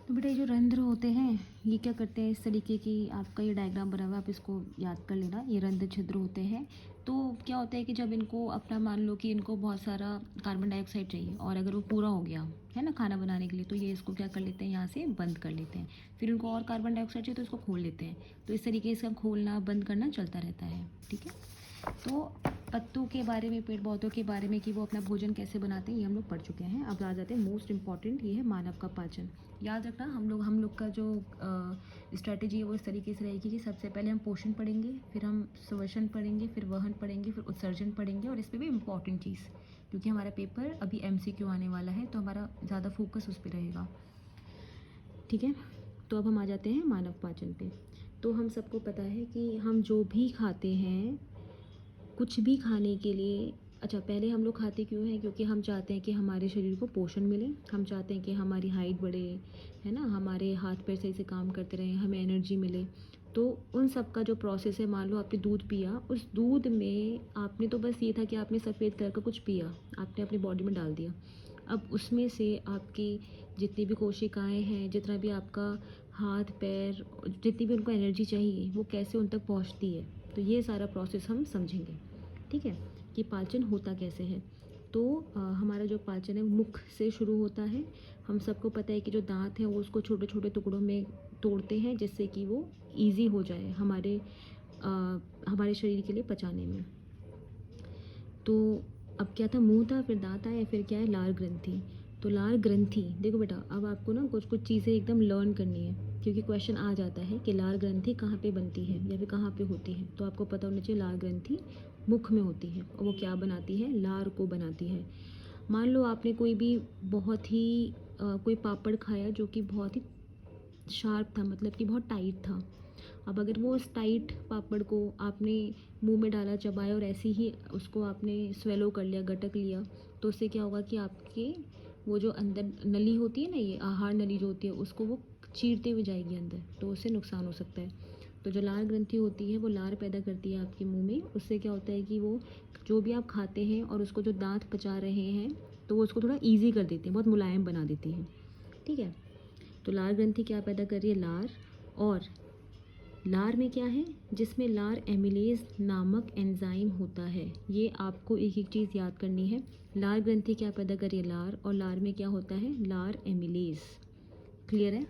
तो बेटा ये जो रंध्र होते हैं ये क्या करते हैं, इस तरीके की आपका ये डायग्राम बना हुआ है, आप इसको याद कर लेना। ये रंध्र छिद्र होते हैं। तो क्या होता है कि जब इनको अपना मान लो कि इनको बहुत सारा कार्बन डाइऑक्साइड चाहिए और अगर वो पूरा हो गया है ना खाना बनाने के लिए, तो ये इसको क्या कर लेते हैं, यहाँ से बंद कर लेते हैं। फिर इनको और कार्बन डाइऑक्साइड चाहिए तो इसको खोल लेते हैं। तो इस तरीके से खोलना बंद करना चलता रहता है। ठीक है। तो पत्तों के बारे में, पेड़ पौधों के बारे में कि वो अपना भोजन कैसे बनाते हैं, ये हम लोग पढ़ चुके हैं। अब आ जाते हैं मोस्ट इम्पॉर्टेंट, ये है मानव का पाचन। याद रखना हम लोग का जो स्ट्रैटेजी है वो इस तरीके से रहेगी कि सबसे पहले हम पोषण पढ़ेंगे, फिर हम श्वसन पढ़ेंगे, फिर वहन पढ़ेंगे, फिर उत्सर्जन पढ़ेंगे। और इस पर भी इम्पॉर्टेंट चीज़, क्योंकि हमारा पेपर अभी MCQ आने वाला है तो हमारा ज़्यादा फोकस उस पर रहेगा। ठीक है। तो अब हम आ जाते हैं मानव पाचन पे। तो हम सबको पता है कि हम जो भी खाते हैं, कुछ भी खाने के लिए, अच्छा पहले हम लोग खाते क्यों हैं, क्योंकि हम चाहते हैं कि हमारे शरीर को पोषण मिले, हम चाहते हैं कि हमारी हाइट बढ़े, है ना, हमारे हाथ पैर सही से काम करते रहें, हमें एनर्जी मिले। तो उन सब का जो प्रोसेस है, मान लो आपने दूध पिया, उस दूध में आपने तो बस ये था कि आपने सफ़ेद कलर का कुछ पिया, आपने अपनी बॉडी में डाल दिया। अब उसमें से आपकी जितनी भी कोशिकाएं हैं, जितना भी आपका हाथ पैर, जितनी भी उनको एनर्जी चाहिए वो कैसे उन तक पहुंचती है, तो ये सारा प्रोसेस हम समझेंगे। ठीक है, कि पाचन होता कैसे है। तो हमारा जो पाचन है वो मुख से शुरू होता है। हम सबको पता है कि जो दांत हैं वो उसको छोटे छोटे टुकड़ों में तोड़ते हैं जिससे कि वो इजी हो जाए हमारे शरीर के लिए पचाने में। तो अब क्या था, मुंह था, फिर दांत आया, फिर क्या है, लार ग्रंथि। तो लार ग्रंथि, देखो बेटा अब आपको ना कुछ कुछ चीज़ें एकदम लर्न करनी है, क्योंकि क्वेश्चन आ जाता है कि लार ग्रंथि कहाँ पे बनती है या फिर कहाँ पे होती है। तो आपको पता होना चाहिए लार ग्रंथि मुख में होती है और वो क्या बनाती है, लार को बनाती है। मान लो आपने कोई भी बहुत ही कोई पापड़ खाया जो कि बहुत ही शार्प था, मतलब कि बहुत टाइट था। अब अगर वो उस टाइट पापड़ को आपने मुंह में डाला, चबाया और ऐसे ही उसको आपने स्वेलो कर लिया, गटक लिया, तो उससे क्या होगा कि आपके वो जो अंदर नली होती है ना, ये आहार नली जो होती है, उसको वो चीरते हुए जाएगी अंदर, तो उससे नुकसान हो सकता है। तो जो लार ग्रंथि होती है वो लार पैदा करती है आपके मुंह में। उससे क्या होता है कि वो जो भी आप खाते हैं और उसको जो दांत पचा रहे हैं तो वो उसको थोड़ा ईजी कर देती है, बहुत मुलायम बना देती है। ठीक है। तो लार ग्रंथि क्या पैदा कर रही है, लार। और लार में क्या है, जिसमें लार एमिलेज नामक एंजाइम होता है। ये आपको एक एक चीज़ याद करनी है। लार ग्रंथि क्या पैदा कर रही है, लार, और लार में क्या होता है, लार एमिलेज। क्लियर है।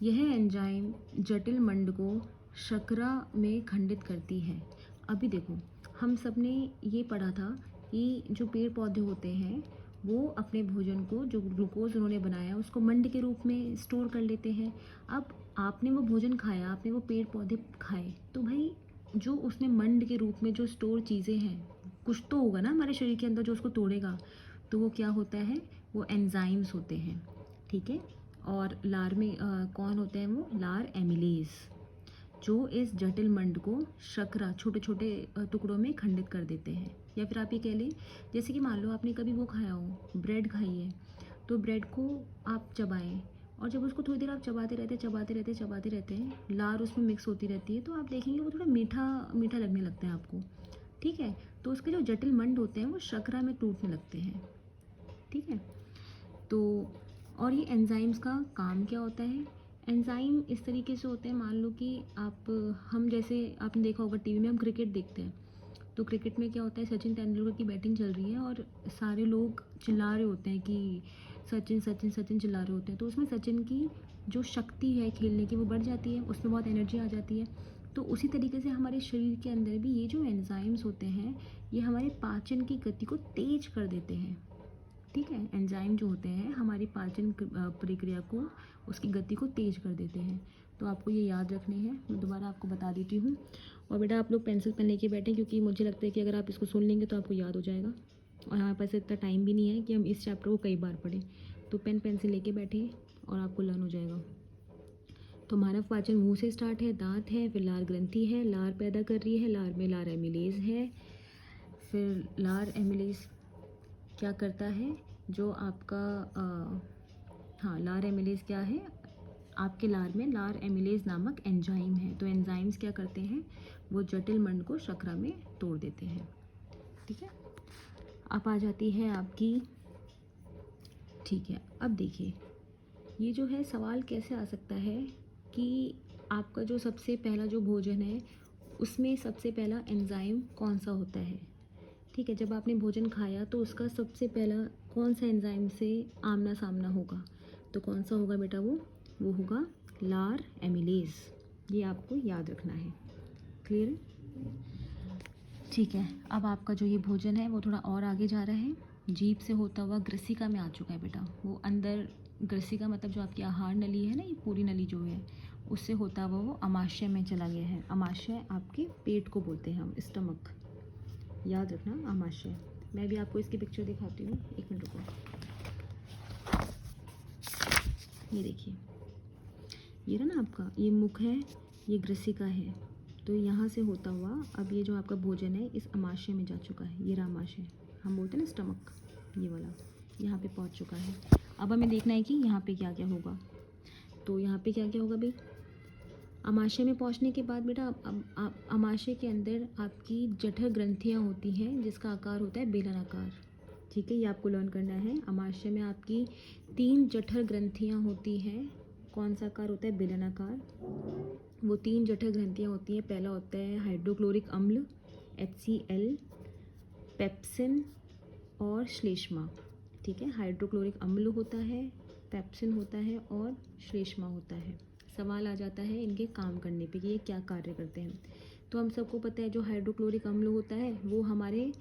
यह एंजाइम जटिल मंड को शर्करा में खंडित करती है। अभी देखो, हम सब ने ये पढ़ा था कि जो पेड़ पौधे होते हैं वो अपने भोजन को, जो ग्लूकोज उन्होंने बनाया उसको मंड के रूप में स्टोर कर लेते हैं। अब आपने वो भोजन खाया, आपने वो पेड़ पौधे खाए, तो भाई जो उसने मंड के रूप में जो स्टोर चीज़ें हैं, कुछ तो होगा ना हमारे शरीर के अंदर जो उसको तोड़ेगा। तो वो क्या होता है, वो एंजाइम्स होते हैं। ठीक है। और लार में कौन होते हैं, वो लार एमिलेज, जो इस जटिल मंड को शर्करा छोटे छोटे टुकड़ों में खंडित कर देते हैं। या फिर आप ये कह लें, जैसे कि मान लो आपने कभी वो खाया हो, ब्रेड खाई है, तो ब्रेड को आप चबाएं, और जब उसको थोड़ी देर आप चबाते रहते हैं, लार उसमें मिक्स होती रहती है, तो आप देखेंगे वो थोड़ा मीठा मीठा लगने लगता है आपको। ठीक है। तो उसके जो जटिल मंड होते हैं वो शर्करा में टूटने लगते हैं। ठीक है। तो और ये एंजाइम्स का काम क्या होता है, एंजाइम इस तरीके से होते हैं, मान लो कि आप, हम जैसे आपने देखा होगा टीवी में हम क्रिकेट देखते हैं, तो क्रिकेट में क्या होता है, सचिन तेंदुलकर की बैटिंग चल रही है और सारे लोग चिल्ला रहे होते हैं कि सचिन सचिन सचिन चिल्ला रहे होते हैं, तो उसमें सचिन की जो शक्ति है खेलने की वो बढ़ जाती है, उसमें बहुत एनर्जी आ जाती है। तो उसी तरीके से हमारे शरीर के अंदर भी ये जो एंजाइम्स होते हैं ये हमारे पाचन की गति को तेज कर देते हैं। ठीक है। एंजाइम जो होते हैं हमारी पाचन प्रक्रिया को, उसकी गति को तेज कर देते हैं। तो आपको ये याद रखने हैं, मैं दोबारा आपको बता देती हूँ। और बेटा आप लोग पेंसिल पेन लेके बैठें, क्योंकि मुझे लगता है कि अगर आप इसको सुन लेंगे तो आपको याद हो जाएगा, और हमारे पास इतना टाइम भी नहीं है कि हम इस चैप्टर को कई बार पढ़ें। तो पेन पेंसिल लेके बैठे और आपको लर्न हो जाएगा। तो मानव पाचन मुंह से स्टार्ट है, दांत है, फिर लार ग्रंथि है, लार पैदा कर रही है, लार में लार एमिलेज है। फिर लार एमिलेज क्या करता है, जो आपका हाँ, लार एमिलेज क्या है, आपके लार में लार एमिलेज नामक एंजाइम है। तो एंजाइम्स क्या करते हैं, वो जटिल मंड को शर्करा में तोड़ देते हैं। ठीक है। अब आ जाती है आपकी, ठीक है, अब देखिए ये जो है सवाल कैसे आ सकता है कि आपका जो सबसे पहला जो भोजन है उसमें सबसे पहला एंजाइम कौन सा होता है। ठीक है, जब आपने भोजन खाया तो उसका सबसे पहला कौन सा एंजाइम से आमना सामना होगा, तो कौन सा होगा बेटा, वो होगा लार एमिलेज। ये आपको याद रखना है। क्लियर है? ठीक है, अब आपका जो ये भोजन है वो थोड़ा और आगे जा रहा है, जीभ से होता हुआ ग्रसिका में आ चुका है बेटा। वो अंदर ग्रसिका मतलब जो आपकी आहार नली है ना, ये पूरी नली जो है उससे होता हुआ वो अमाशय में चला गया है। अमाशय आपके पेट को बोलते हैं हम, स्टमक, याद रखना अमाशय। मैं भी आपको इसकी पिक्चर दिखाती हूँ, एक मिनट रुको। ये देखिए, ये रहा ना आपका, ये मुख है, ये ग्रसिका है। तो यहाँ से होता हुआ अब ये जो आपका भोजन है इस अमाशय में जा चुका है। ये रहा अमाशय, हम बोलते हैं ना स्टमक, ये वाला यहाँ पे पहुँच चुका है। अब हमें देखना है कि यहाँ पे क्या क्या होगा। तो यहाँ पे क्या क्या होगा भाई, अमाशय में पहुँचने के बाद बेटा अमाशय के अंदर आपकी जठर ग्रंथियाँ होती हैं जिसका आकार होता है बेलन आकार। ठीक है, ये आपको लर्न करना है। अमाशय में आपकी 3 जठर ग्रंथियाँ होती हैं। कौन सा आकार होता है, बेलन आकार। वो 3 जठर ग्रंथियाँ होती हैं। पहला होता है हाइड्रोक्लोरिक अम्ल HCl, पेप्सिन और श्लेष्मा। ठीक है, हाइड्रोक्लोरिक अम्ल होता है, पेप्सिन होता है और श्लेष्मा होता है। सवाल आ जाता है इनके काम करने पे कि ये क्या कार्य करते हैं। तो हम सबको पता है जो हाइड्रोक्लोरिक अम्ल होता है वो हमारे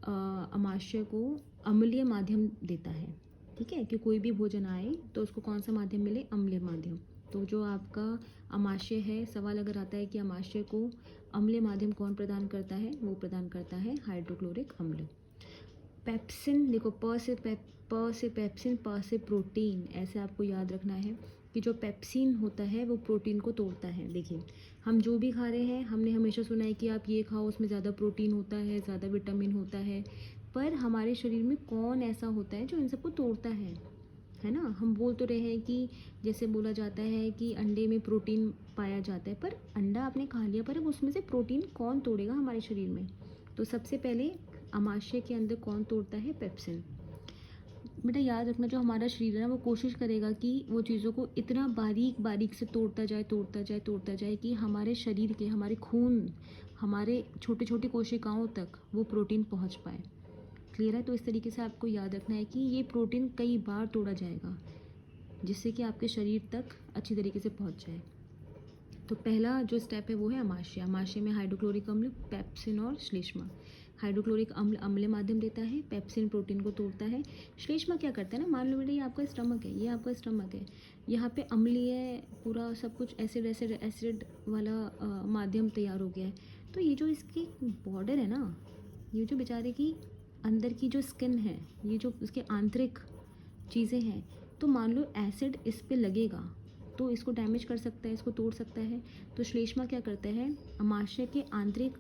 अमाशय को अम्लीय माध्यम देता है। ठीक है, कि कोई भी भोजन आए तो उसको कौन सा माध्यम मिले, अम्लीय माध्यम। तो जो आपका अमाशय है, सवाल अगर आता है कि अमाशय को अम्लीय माध्यम कौन प्रदान करता है, वो प्रदान करता है हाइड्रोक्लोरिक अम्ल। पेप्सिन, देखो प से पेप्सिन, प से प्रोटीन, ऐसे आपको याद रखना है कि जो पेप्सिन होता है वो प्रोटीन को तोड़ता है। देखिए, हम जो भी खा रहे हैं, हमने हमेशा सुना है कि आप ये खाओ उसमें ज़्यादा प्रोटीन होता है, ज़्यादा विटामिन होता है, पर हमारे शरीर में कौन ऐसा होता है जो इन सबको तोड़ता है ना। हम बोल तो रहे हैं कि जैसे बोला जाता है कि अंडे में प्रोटीन पाया जाता है, पर अंडा आपने खा लिया, पर अब उसमें से प्रोटीन कौन तोड़ेगा हमारे शरीर में। तो सबसे पहले अमाशय के अंदर कौन तोड़ता है, पेप्सिन। बेटा याद रखना, जो हमारा शरीर है ना वो कोशिश करेगा कि वो चीज़ों को इतना बारीक बारीक से तोड़ता जाए कि हमारे शरीर के, हमारे खून, हमारे छोटे छोटे कोशिकाओं तक वो प्रोटीन पहुंच पाए। क्लियर है? तो इस तरीके से आपको याद रखना है कि ये प्रोटीन कई बार तोड़ा जाएगा जिससे कि आपके शरीर तक अच्छी तरीके से पहुंच जाए। तो पहला जो स्टेप है वो है अमाशय। अमाशय में हाइड्रोक्लोरिक अम्ल, पेप्सिन और श्लेष्मा। हाइड्रोक्लोरिक अम्ल अम्लीय माध्यम देता है, पेप्सिन प्रोटीन को तोड़ता है, श्लेष्मा क्या करता है ना, मान लो बेटा ये आपका स्टमक है, ये आपका स्टमक है, यहाँ पे अम्लीय पूरा सब कुछ एसिड वाला माध्यम तैयार हो गया है। तो ये जो इसकी बॉर्डर है ना, ये जो बेचारे की अंदर की जो स्किन है, ये जो उसके आंतरिक चीज़ें हैं, तो मान लो एसिड इस पे लगेगा तो इसको डैमेज कर सकता है, इसको तोड़ सकता है। तो श्लेष्मा क्या करता है, अमाशय के आंतरिक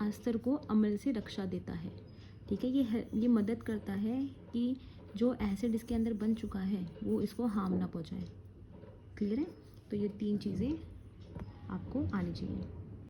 अस्तर को अम्ल से रक्षा देता है। ठीक है, ये मदद करता है कि जो एसिड इसके अंदर बन चुका है वो इसको हार्म ना पहुंचाए। क्लियर है? तो ये 3 चीज़ें आपको आनी चाहिए।